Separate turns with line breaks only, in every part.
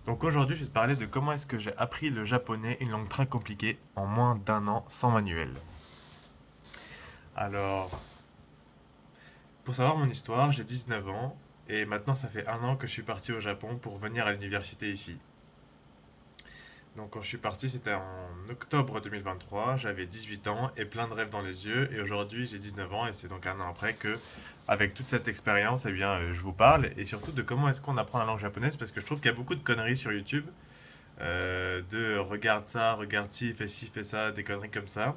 Donc aujourd'hui, je vais te parler de comment est-ce que j'ai appris le japonais, une langue très compliquée, en moins d'un an sans manuel. Alors, pour savoir mon histoire, j'ai 19 ans et maintenant ça fait un an que je suis parti au Japon pour venir à l'université ici. Donc quand je suis parti, c'était en octobre 2023, j'avais 18 ans et plein de rêves dans les yeux et aujourd'hui j'ai 19 ans et c'est donc un an après que, avec toute cette expérience, eh bien, je vous parle et surtout de comment est-ce qu'on apprend la langue japonaise parce que je trouve qu'il y a beaucoup de conneries sur YouTube de regarde ça, regarde ci, fais ça, des conneries comme ça.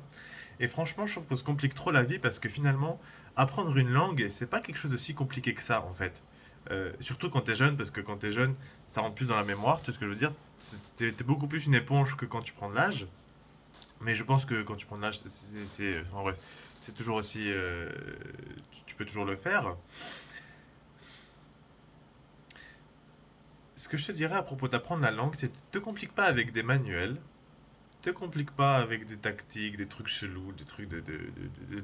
Et franchement, je trouve qu'on se complique trop la vie parce que finalement, apprendre une langue, c'est pas quelque chose de si compliqué que ça en fait. Surtout quand t'es jeune, parce que quand t'es jeune, ça rentre plus dans la mémoire, tu vois ce que je veux dire? T'es beaucoup plus une éponge que quand tu prends de l'âge. Mais je pense que quand tu prends de l'âge, en vrai, c'est toujours aussi. Tu peux toujours le faire. Ce que je te dirais à propos d'apprendre la langue, c'est te complique pas avec des manuels. Te complique pas avec des tactiques, des trucs chelous, des trucs de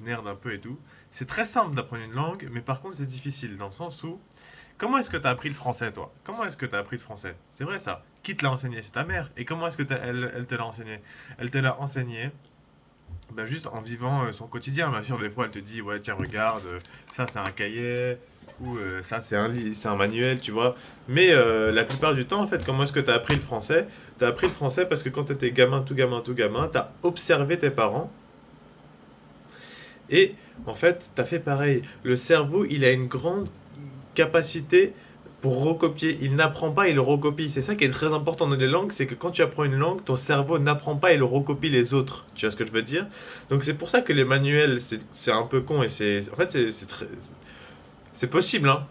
nerd un peu et tout. C'est très simple d'apprendre une langue, mais par contre c'est difficile dans le sens où... Comment est-ce que t'as appris le français, toi? Comment est-ce que t'as appris le français? C'est vrai ça. Qui te l'a enseigné? C'est ta mère. Et comment est-ce que elle te l'a enseigné? Elle te l'a enseigné bah, juste en vivant son quotidien. Bien sûr, des fois elle te dit, ouais tiens regarde, ça c'est un cahier, ou ça c'est un manuel, tu vois. Mais la plupart du temps, en fait, comment est-ce que tu as appris le français? Tu as appris le français parce que quand tu étais gamin, tu as observé tes parents et en fait, tu as fait pareil. Le cerveau, il a une grande capacité pour recopier. Il n'apprend pas, il recopie. C'est ça qui est très important dans les langues, c'est que quand tu apprends une langue, ton cerveau n'apprend pas, il recopie les autres. Tu vois ce que je veux dire? Donc c'est pour ça que les manuels, c'est un peu con et c'est... En fait, c'est possible, hein.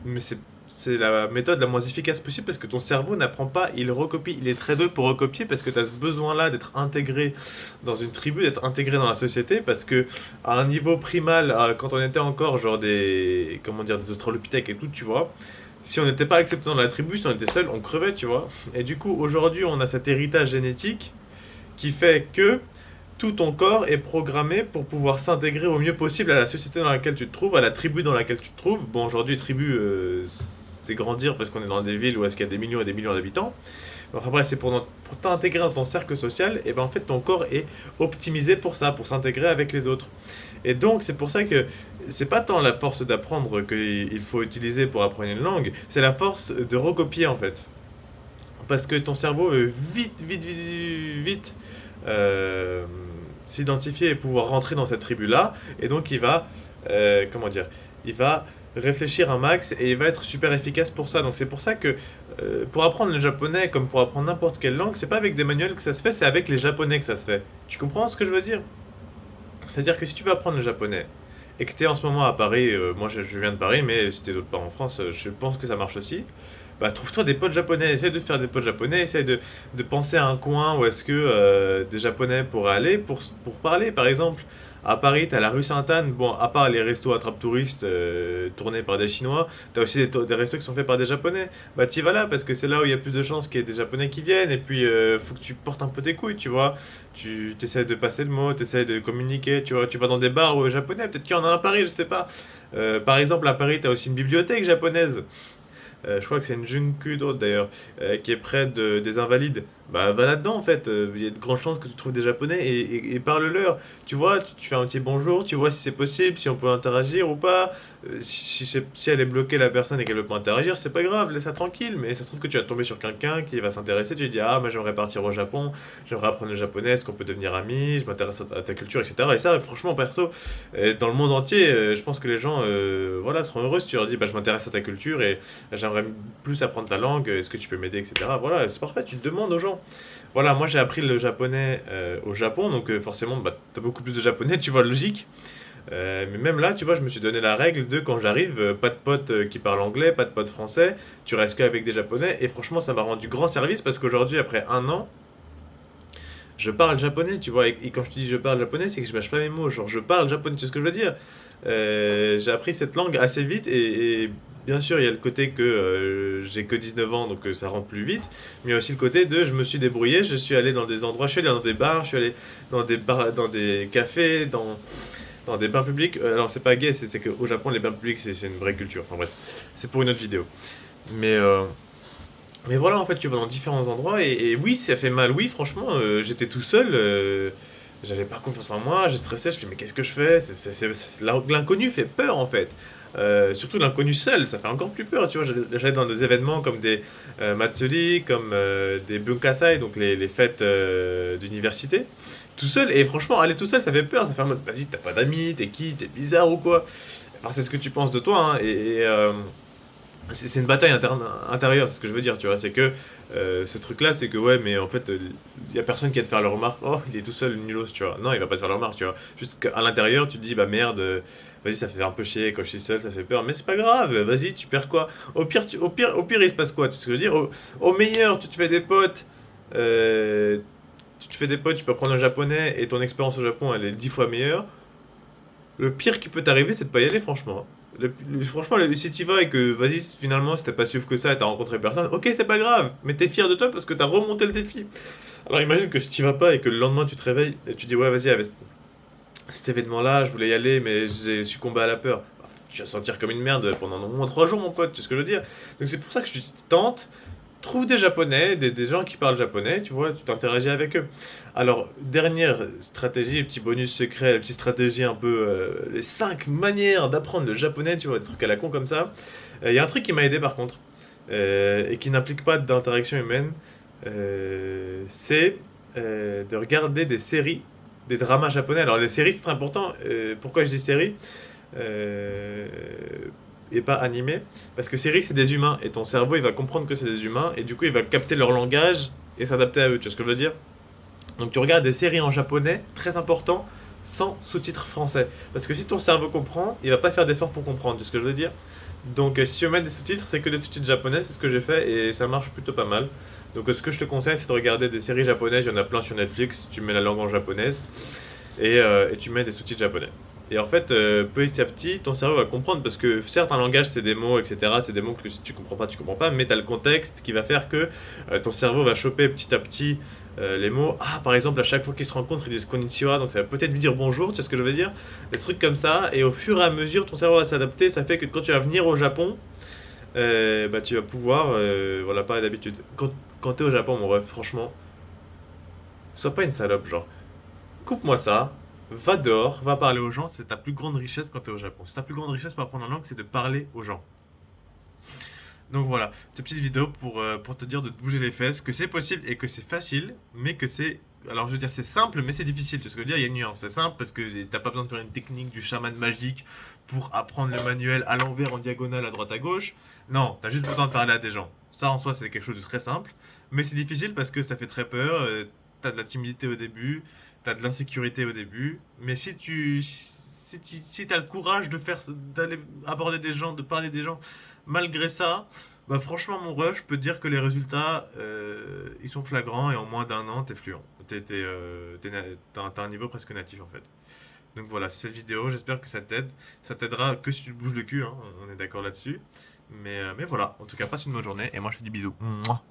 Mais c'est la méthode la moins efficace possible parce que ton cerveau n'apprend pas, il recopie. Il est très doué pour recopier parce que tu as ce besoin-là d'être intégré dans une tribu, d'être intégré dans la société parce que à un niveau primal, quand on était encore genre des comment dire des australopithèques et tout, tu vois, si on n'était pas accepté dans la tribu, si on était seul, on crevait, tu vois. Et du coup, aujourd'hui, on a cet héritage génétique qui fait que tout ton corps est programmé pour pouvoir s'intégrer au mieux possible à la société dans laquelle tu te trouves, à la tribu dans laquelle tu te trouves. Bon, aujourd'hui, tribu, c'est grandir parce qu'on est dans des villes où est-ce qu'il y a des millions et des millions d'habitants. Enfin bref, c'est pour t'intégrer dans ton cercle social, et ben en fait ton corps est optimisé pour ça, pour s'intégrer avec les autres. Et donc c'est pour ça que c'est pas tant la force d'apprendre qu'il faut utiliser pour apprendre une langue, c'est la force de recopier en fait. Parce que ton cerveau veut vite euh, s'identifier et pouvoir rentrer dans cette tribu-là. Et donc il va, comment dire, il va réfléchir un max et il va être super efficace pour ça. Donc c'est pour ça que pour apprendre le japonais, comme pour apprendre n'importe quelle langue, c'est pas avec des manuels que ça se fait, c'est avec les japonais que ça se fait. Tu comprends ce que je veux dire? C'est-à-dire que si tu veux apprendre le japonais et que tu es en ce moment à Paris, moi je viens de Paris, mais si t'es d'autre part en France, je pense que ça marche aussi. Bah, trouve-toi des potes japonais, essaye de faire des potes japonais, essaye de penser à un coin où est-ce que des japonais pourraient aller pour parler. Par exemple, à Paris, t'as la rue Sainte-Anne, bon, à part les restos attrape-touristes tournés par des Chinois, t'as aussi des restos qui sont faits par des japonais. Bah, t'y vas là parce que c'est là où il y a plus de chances qu'il y ait des japonais qui viennent et puis faut que tu portes un peu tes couilles, tu vois. Tu essaies de passer le mot, tu essaies de communiquer, tu vois. Tu vas dans des bars japonais, peut-être qu'il y en a un à Paris, je sais pas. Par exemple, à Paris, t'as aussi une bibliothèque japonaise. Je crois que c'est une Junkudo d'ailleurs, qui est près des Invalides. Bah va là-dedans en fait, il y a de grandes chances que tu trouves des Japonais et parle-leur. Tu vois, tu fais un petit bonjour, tu vois si c'est possible, si on peut interagir ou pas. Si elle est bloquée la personne et qu'elle veut pas interagir, c'est pas grave, laisse-la tranquille. Mais ça se trouve que tu vas tomber sur quelqu'un qui va s'intéresser, tu lui dis ah moi j'aimerais partir au Japon, j'aimerais apprendre le japonais, est-ce qu'on peut devenir amis, je m'intéresse à ta culture, etc. Et ça franchement perso, dans le monde entier, je pense que les gens voilà, seront heureux si tu leur dis bah je m'intéresse à ta culture et j'aimerais plus apprendre ta langue, est-ce que tu peux m'aider, etc. Voilà, c'est parfait, tu te demandes aux gens. Voilà, moi j'ai appris le japonais au Japon, donc forcément, bah, t'as beaucoup plus de japonais, tu vois, logique. Mais même là, tu vois, je me suis donné la règle de quand j'arrive, pas de potes qui parlent anglais, pas de potes français, tu restes qu'avec des japonais, et franchement, ça m'a rendu grand service parce qu'aujourd'hui, après un an, je parle japonais, tu vois, et quand je te dis je parle japonais, c'est que je mâche pas mes mots, genre je parle japonais, tu sais ce que je veux dire? J'ai appris cette langue assez vite, et bien sûr, il y a le côté que j'ai que 19 ans, donc ça rentre plus vite, mais il y a aussi le côté de je me suis débrouillé, je suis allé dans des endroits, je suis allé dans des bars, je suis allé dans des bars, dans des cafés, dans des bains publics. Alors c'est pas gay, c'est qu'au Japon, les bains publics, c'est une vraie culture, enfin bref, c'est pour une autre vidéo. Mais Mais voilà, en fait, tu vas dans différents endroits et oui, ça fait mal. Oui, franchement, j'étais tout seul, j'avais pas confiance en moi, je stressais, je fais: «Mais qu'est-ce que je fais?» C'est l'inconnu fait peur, en fait. Surtout l'inconnu seul, ça fait encore plus peur, tu vois? J'allais dans des événements comme des, matsuri, comme, des bunkasai, donc les fêtes, d'université, tout seul et franchement, aller tout seul, ça fait peur, ça fait en mode: «Vas-y, tu pas d'amis, t'es qui? T'es bizarre ou quoi?» Enfin, c'est ce que tu penses de toi, hein c'est une bataille intérieure, c'est ce que je veux dire, tu vois. C'est que ce truc-là, c'est que ouais, mais en fait, il y a personne qui va te faire la remarque. Oh, il est tout seul, nulos, tu vois. Non, il va pas te faire la remarque, tu vois. Juste qu'à l'intérieur, tu te dis, bah merde, vas-y, ça fait un peu chier quand je suis seul, ça fait peur. Mais c'est pas grave, vas-y, tu perds quoi? Au pire, il se passe quoi? Tu sais ce que je veux dire? Au meilleur, tu te fais des potes. euh, tu te fais des potes, tu peux apprendre le japonais et ton expérience au Japon, elle est 10 fois meilleure. Le pire qui peut t'arriver, c'est de pas y aller, franchement. Franchement, si t'y vas et que, vas-y, finalement, c'était pas si ouf que ça et t'as rencontré personne, ok, c'est pas grave, mais t'es fier de toi parce que t'as remonté le défi. Alors imagine que si t'y vas pas et que le lendemain tu te réveilles et tu dis, ouais, vas-y, avec cet événement-là, je voulais y aller, mais j'ai succombé à la peur. Tu vas te sentir comme une merde pendant au moins 3 jours, mon pote, tu sais ce que je veux dire. Donc c'est pour ça que je te dis, tente, trouve des japonais, des gens qui parlent japonais, tu vois, tu t'interagis avec eux. Alors, dernière stratégie, petit bonus secret, petite stratégie un peu, les 5 manières d'apprendre le japonais, tu vois, des trucs à la con comme ça. Il y a un truc qui m'a aidé par contre, et qui n'implique pas d'interaction humaine, c'est de regarder des séries, des dramas japonais. Alors les séries c'est très important, pourquoi je dis séries euh, et pas animé? Parce que séries c'est des humains, et ton cerveau il va comprendre que c'est des humains, et du coup il va capter leur langage et s'adapter à eux, tu vois ce que je veux dire? Donc tu regardes des séries en japonais, très important, sans sous-titres français. Parce que si ton cerveau comprend, il va pas faire d'effort pour comprendre, tu vois ce que je veux dire? Donc si on met des sous-titres, c'est que des sous-titres japonais, c'est ce que j'ai fait et ça marche plutôt pas mal. Donc ce que je te conseille, c'est de regarder des séries japonaises, il y en a plein sur Netflix, tu mets la langue en japonaise et tu mets des sous-titres japonais. Et en fait, petit à petit, ton cerveau va comprendre parce que certes, un langage c'est des mots, etc. C'est des mots que si tu comprends pas, tu comprends pas, mais tu as le contexte qui va faire que ton cerveau va choper petit à petit les mots. Ah, par exemple, à chaque fois qu'ils se rencontrent, ils disent konnichiwa, donc ça va peut-être lui dire bonjour, tu vois ce que je veux dire? Des trucs comme ça, et au fur et à mesure, ton cerveau va s'adapter. Ça fait que quand tu vas venir au Japon, bah, tu vas pouvoir voilà, parler d'habitude. Quand tu es au Japon, mon ref, franchement, sois pas une salope, genre. Coupe-moi ça, va dehors, va parler aux gens, c'est ta plus grande richesse quand tu es au Japon. C'est ta plus grande richesse pour apprendre une langue, c'est de parler aux gens. Donc voilà, cette petite vidéo pour te dire de te bouger les fesses, que c'est possible et que c'est facile, mais que c'est... Alors je veux dire, c'est simple, mais c'est difficile. Tu sais ce que je veux dire? Il y a une nuance. C'est simple parce que t'as pas besoin de faire une technique du chaman magique pour apprendre le manuel à l'envers, en diagonale, à droite, à gauche. Non, t'as juste besoin de parler à des gens. Ça en soi, c'est quelque chose de très simple. Mais c'est difficile parce que ça fait très peur. T'as de la timidité au début, t'as de l'insécurité au début. Mais si t'as le courage de faire, d'aller aborder des gens, de parler des gens, malgré ça, bah franchement, mon ref, je peux te dire que les résultats, ils sont flagrants et en moins d'un an, t'es fluent. T'as un niveau presque natif en fait. Donc voilà, c'est cette vidéo, j'espère que ça t'aide. Ça t'aidera que si tu te bouges le cul, hein, on est d'accord là-dessus. Mais voilà, en tout cas, passe une bonne journée et moi je te dis bisous. Mouah.